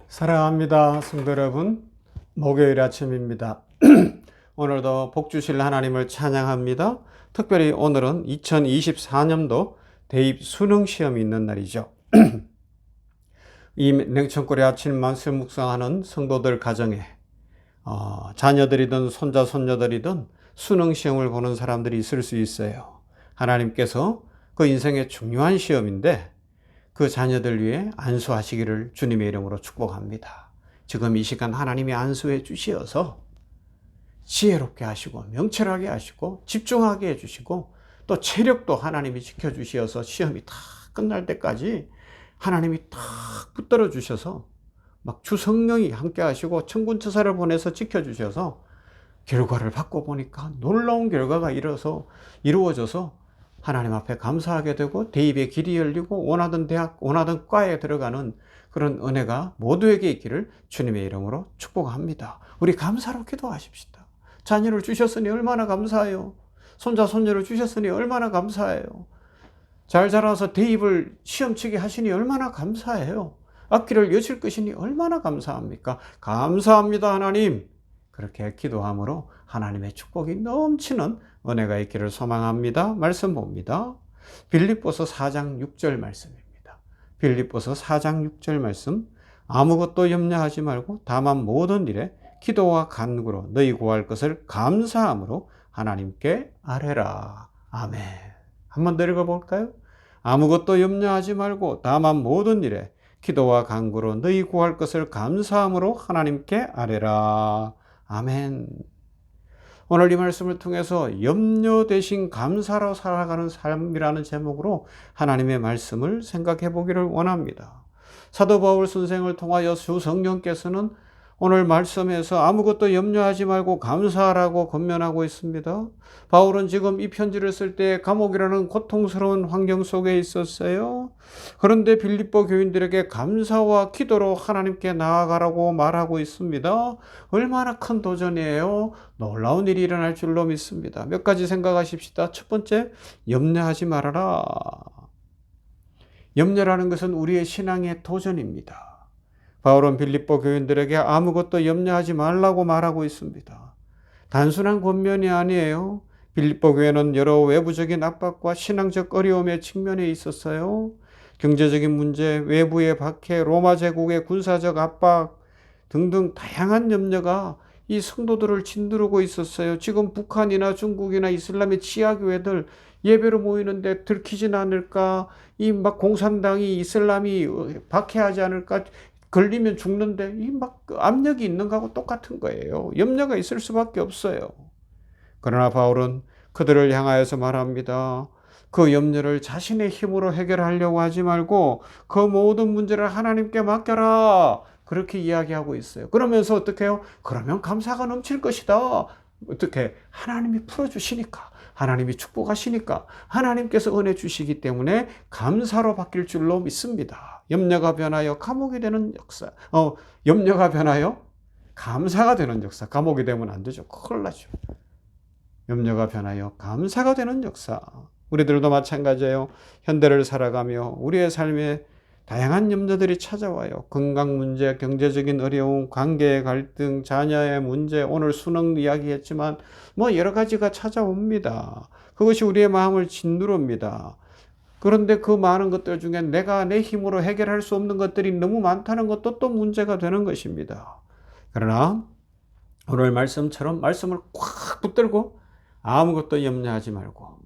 사랑합니다. 성도 여러분, 목요일 아침입니다. 오늘도 복 주실 하나님을 찬양합니다. 특별히 오늘은 2024년도 대입 수능 시험이 있는 날이죠. 이 냉천골의 아침 말씀 묵상하는 성도들 가정에 자녀들이든 손자 손녀들이든 수능 시험을 보는 사람들이 있을 수 있어요. 하나님께서 그 인생의 중요한 시험인데 그 자녀들 위해 안수하시기를 주님의 이름으로 축복합니다. 지금 이 시간 하나님이 안수해 주시어서 지혜롭게 하시고 명철하게 하시고 집중하게 해주시고 또 체력도 하나님이 지켜주시어서 시험이 다 끝날 때까지 하나님이 딱 붙들어 주셔서 막 주성령이 함께 하시고 천군천사를 보내서 지켜주셔서 결과를 받고 보니까 놀라운 결과가 이루어져서 하나님 앞에 감사하게 되고 대입의 길이 열리고 원하던 대학, 원하던 과에 들어가는 그런 은혜가 모두에게 있기를 주님의 이름으로 축복합니다. 우리 감사로 기도하십시다. 자녀를 주셨으니 얼마나 감사해요. 손자, 손녀를 주셨으니 얼마나 감사해요. 잘 자라서 대입을 시험치게 하시니 얼마나 감사해요. 앞길을 여실 것이니 얼마나 감사합니까? 감사합니다, 하나님. 그렇게 기도함으로 하나님의 축복이 넘치는 은혜가 있기를 소망합니다. 말씀 봅니다. 빌립보서 4장 6절 말씀입니다. 빌립보서 4장 6절 말씀. 아무것도 염려하지 말고 다만 모든 일에 기도와 간구로 너희 구할 것을 감사함으로 하나님께 아뢰라. 아멘. 한번 더 읽어볼까요? 아무것도 염려하지 말고 다만 모든 일에 기도와 간구로 너희 구할 것을 감사함으로 하나님께 아뢰라. 아멘. 오늘 이 말씀을 통해서 염려 대신 감사로 살아가는 삶이라는 제목으로 하나님의 말씀을 생각해 보기를 원합니다. 사도 바울 선생을 통하여 주 성령께서는 오늘 말씀에서 아무것도 염려하지 말고 감사하라고 권면하고 있습니다. 바울은 지금 이 편지를 쓸 때 감옥이라는 고통스러운 환경 속에 있었어요. 그런데 빌립보 교인들에게 감사와 기도로 하나님께 나아가라고 말하고 있습니다. 얼마나 큰 도전이에요. 놀라운 일이 일어날 줄로 믿습니다. 몇 가지 생각하십시다. 첫 번째, 염려하지 말아라. 염려라는 것은 우리의 신앙의 도전입니다. 바울은 빌립보 교인들에게 아무것도 염려하지 말라고 말하고 있습니다. 단순한 권면이 아니에요. 빌립보 교회는 여러 외부적인 압박과 신앙적 어려움에 직면해 있었어요. 경제적인 문제, 외부의 박해, 로마 제국의 군사적 압박 등등 다양한 염려가 이 성도들을 짓누르고 있었어요. 지금 북한이나 중국이나 이슬람의 치아교회들 예배로 모이는데 들키진 않을까? 이 막 공산당이 이슬람이 박해하지 않을까? 걸리면 죽는데 이 막 압력이 있는 거하고 똑같은 거예요. 염려가 있을 수밖에 없어요. 그러나 바울은 그들을 향하여서 말합니다. 그 염려를 자신의 힘으로 해결하려고 하지 말고 그 모든 문제를 하나님께 맡겨라. 그렇게 이야기하고 있어요. 그러면서 어떻게 해요? 그러면 감사가 넘칠 것이다. 어떻게? 하나님이 풀어주시니까. 하나님이 축복하시니까. 하나님께서 은혜 주시기 때문에 감사로 바뀔 줄로 믿습니다. 염려가 변하여 감옥이 되는 역사. 염려가 변하여 감사가 되는 역사. 감옥이 되면 안 되죠. 큰일 나죠. 염려가 변하여 감사가 되는 역사. 우리들도 마찬가지예요. 현대를 살아가며 우리의 삶에 다양한 염려들이 찾아와요. 건강 문제, 경제적인 어려움, 관계의 갈등, 자녀의 문제, 오늘 수능 이야기했지만 여러 가지가 찾아옵니다. 그것이 우리의 마음을 짓누릅니다. 그런데 그 많은 것들 중에 내가 내 힘으로 해결할 수 없는 것들이 너무 많다는 것도 또 문제가 되는 것입니다. 그러나 오늘 말씀처럼 말씀을 꽉 붙들고 아무것도 염려하지 말고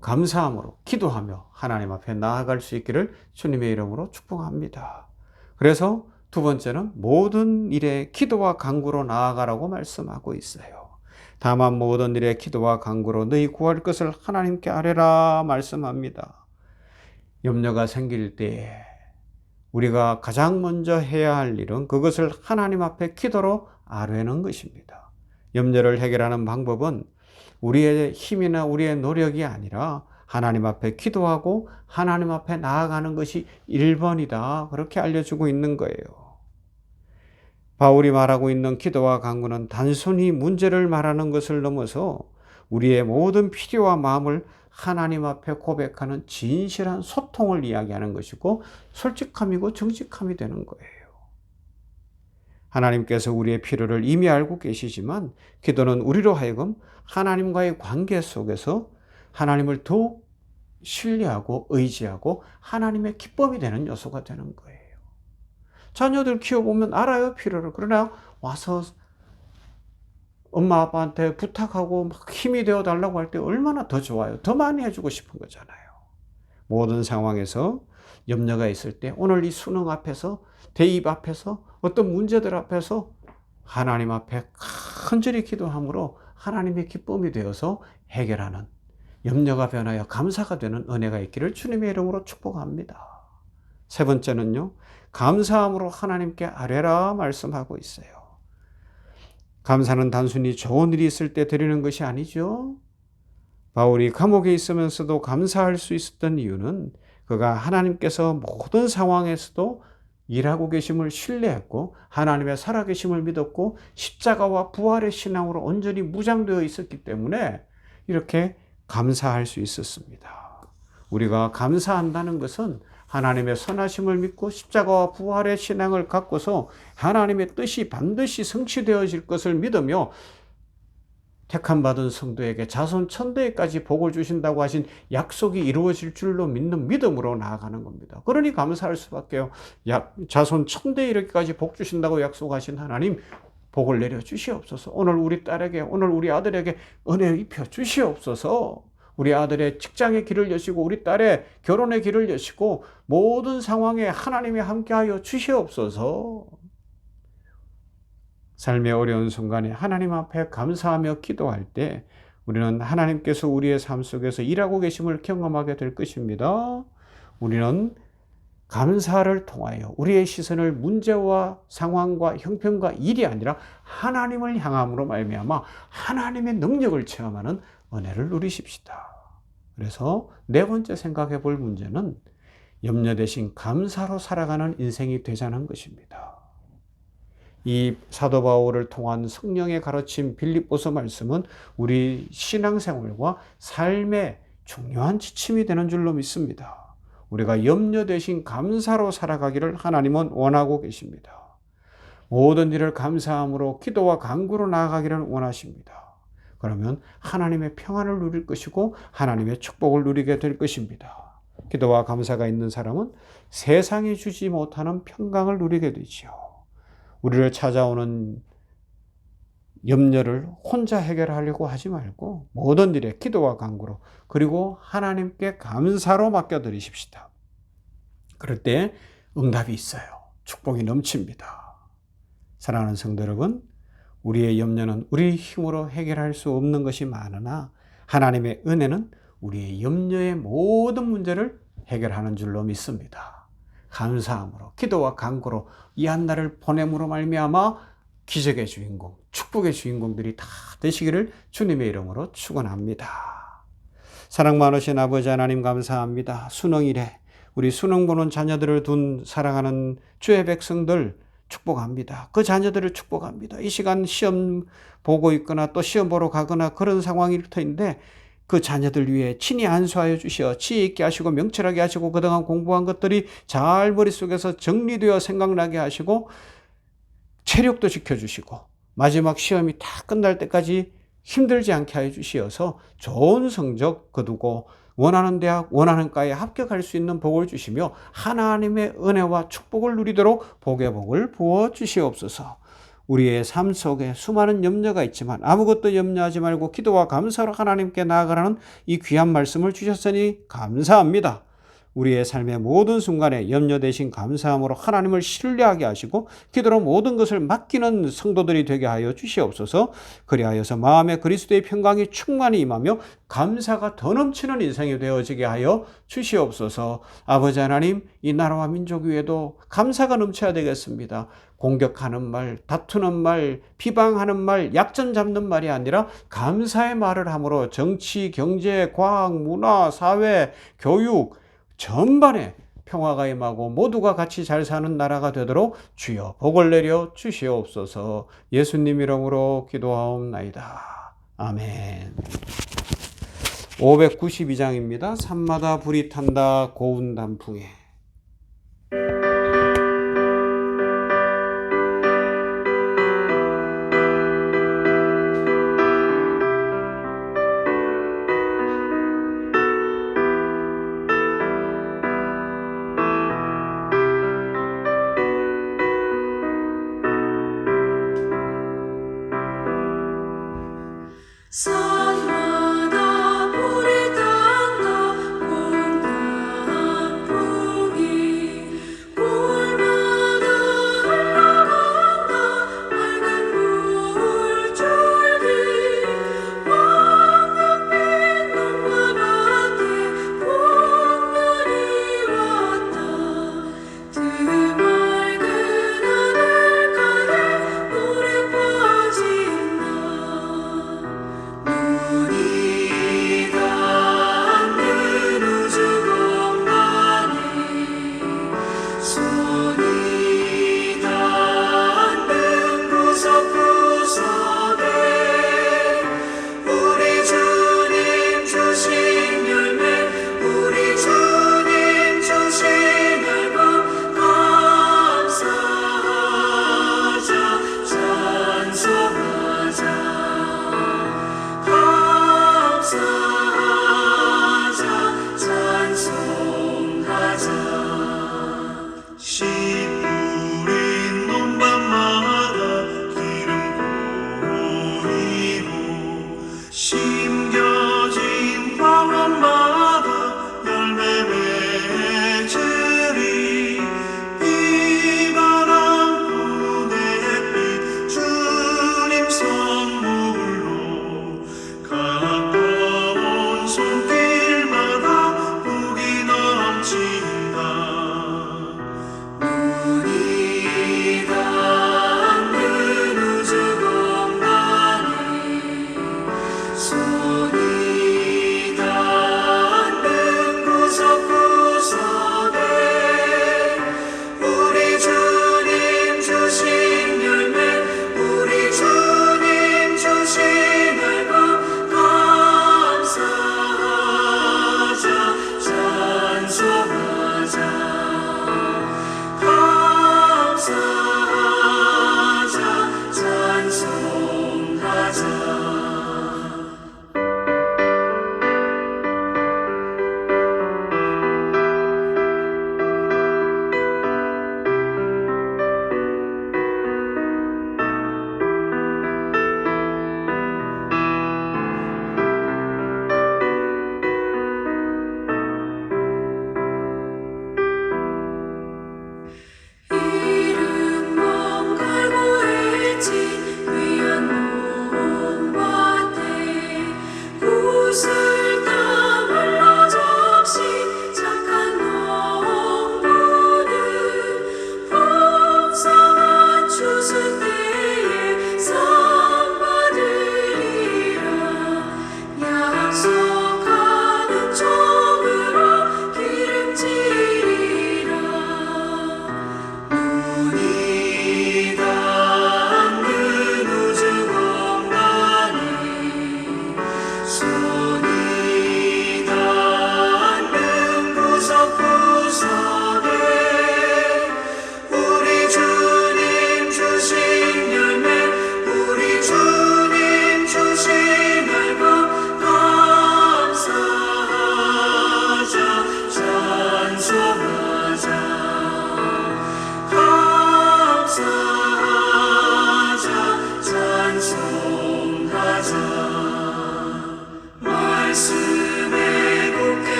감사함으로 기도하며 하나님 앞에 나아갈 수 있기를 주님의 이름으로 축복합니다. 그래서 두 번째는 모든 일에 기도와 간구로 나아가라고 말씀하고 있어요. 다만 모든 일에 기도와 간구로 너희 구할 것을 하나님께 아뢰라 말씀합니다. 염려가 생길 때 우리가 가장 먼저 해야 할 일은 그것을 하나님 앞에 기도로 아뢰는 것입니다. 염려를 해결하는 방법은 우리의 힘이나 우리의 노력이 아니라 하나님 앞에 기도하고 하나님 앞에 나아가는 것이 1번이다. 그렇게 알려주고 있는 거예요. 바울이 말하고 있는 기도와 간구는 단순히 문제를 말하는 것을 넘어서 우리의 모든 필요와 마음을 하나님 앞에 고백하는 진실한 소통을 이야기하는 것이고 솔직함이고 정직함이 되는 거예요. 하나님께서 우리의 필요를 이미 알고 계시지만 기도는 우리로 하여금 하나님과의 관계 속에서 하나님을 더욱 신뢰하고 의지하고 하나님의 기쁨이 되는 요소가 되는 거예요. 자녀들 키워보면 알아요, 필요를. 그러나 와서 엄마 아빠한테 부탁하고 막 힘이 되어 달라고 할 때 얼마나 더 좋아요. 더 많이 해주고 싶은 거잖아요. 모든 상황에서 염려가 있을 때 오늘 이 수능 앞에서, 대입 앞에서, 어떤 문제들 앞에서 하나님 앞에 간절히 기도함으로 하나님의 기쁨이 되어서 해결하는, 염려가 변하여 감사가 되는 은혜가 있기를 주님의 이름으로 축복합니다. 세 번째는요, 감사함으로 하나님께 아뢰라 말씀하고 있어요. 감사는 단순히 좋은 일이 있을 때 드리는 것이 아니죠. 바울이 감옥에 있으면서도 감사할 수 있었던 이유는 그가 하나님께서 모든 상황에서도 일하고 계심을 신뢰했고 하나님의 살아계심을 믿었고 십자가와 부활의 신앙으로 온전히 무장되어 있었기 때문에 이렇게 감사할 수 있었습니다. 우리가 감사한다는 것은 하나님의 선하심을 믿고 십자가와 부활의 신앙을 갖고서 하나님의 뜻이 반드시 성취되어질 것을 믿으며 택함받은 성도에게 자손 천대까지 복을 주신다고 하신 약속이 이루어질 줄로 믿는 믿음으로 나아가는 겁니다. 그러니 감사할 수밖에요. 자손 천대에 이르기까지 복 주신다고 약속하신 하나님, 복을 내려 주시옵소서. 오늘 우리 딸에게, 오늘 우리 아들에게 은혜 입혀 주시옵소서. 우리 아들의 직장의 길을 여시고 우리 딸의 결혼의 길을 여시고 모든 상황에 하나님이 함께하여 주시옵소서. 삶의 어려운 순간에 하나님 앞에 감사하며 기도할 때 우리는 하나님께서 우리의 삶 속에서 일하고 계심을 경험하게 될 것입니다. 우리는 감사를 통하여 우리의 시선을 문제와 상황과 형편과 일이 아니라 하나님을 향함으로 말미암아 하나님의 능력을 체험하는 은혜를 누리십시다. 그래서 네 번째 생각해 볼 문제는 염려 대신 감사로 살아가는 인생이 되자는 것입니다. 이 사도 바울을 통한 성령의 가르침 빌립보서 말씀은 우리 신앙생활과 삶의 중요한 지침이 되는 줄로 믿습니다. 우리가 염려 대신 감사로 살아가기를 하나님은 원하고 계십니다. 모든 일을 감사함으로 기도와 간구로 나아가기를 원하십니다. 그러면 하나님의 평안을 누릴 것이고 하나님의 축복을 누리게 될 것입니다. 기도와 감사가 있는 사람은 세상이 주지 못하는 평강을 누리게 되지요. 우리를 찾아오는 염려를 혼자 해결하려고 하지 말고 모든 일에 기도와 간구로 그리고 하나님께 감사로 맡겨드리십시다. 그럴 때 응답이 있어요. 축복이 넘칩니다. 사랑하는 성도 여러분, 우리의 염려는 우리 힘으로 해결할 수 없는 것이 많으나 하나님의 은혜는 우리의 염려의 모든 문제를 해결하는 줄로 믿습니다. 감사함으로 기도와 간구로 이 한 날을 보냄으로 말미암아 기적의 주인공, 축복의 주인공들이 다 되시기를 주님의 이름으로 축원합니다. 사랑 많으신 아버지 하나님 감사합니다. 수능일에 우리 수능 보는 자녀들을 둔 사랑하는 주의 백성들 축복합니다. 그 자녀들을 축복합니다. 이 시간 시험 보고 있거나 또 시험 보러 가거나 그런 상황일 터인데 그 자녀들 위해 친히 안수하여 주시어 지혜 있게 하시고 명철하게 하시고 그동안 공부한 것들이 잘 머릿속에서 정리되어 생각나게 하시고 체력도 지켜주시고 마지막 시험이 다 끝날 때까지 힘들지 않게 하여 주시어서 좋은 성적 거두고 원하는 대학, 원하는 과에 합격할 수 있는 복을 주시며 하나님의 은혜와 축복을 누리도록 복의 복을 부어 주시옵소서. 우리의 삶 속에 수많은 염려가 있지만 아무것도 염려하지 말고 기도와 감사로 하나님께 나아가라는 이 귀한 말씀을 주셨으니 감사합니다. 우리의 삶의 모든 순간에 염려 대신 감사함으로 하나님을 신뢰하게 하시고 기도로 모든 것을 맡기는 성도들이 되게 하여 주시옵소서. 그리하여서 마음에 그리스도의 평강이 충만히 임하며 감사가 더 넘치는 인생이 되어지게 하여 주시옵소서. 아버지 하나님, 이 나라와 민족 위에도 감사가 넘쳐야 되겠습니다. 공격하는 말, 다투는 말, 비방하는 말, 약점 잡는 말이 아니라 감사의 말을 함으로 정치, 경제, 과학, 문화, 사회, 교육 전반에 평화가 임하고 모두가 같이 잘 사는 나라가 되도록 주여 복을 내려 주시옵소서. 예수님 이름으로 기도하옵나이다. 아멘. 592장입니다. 산마다 불이 탄다 고운 단풍에.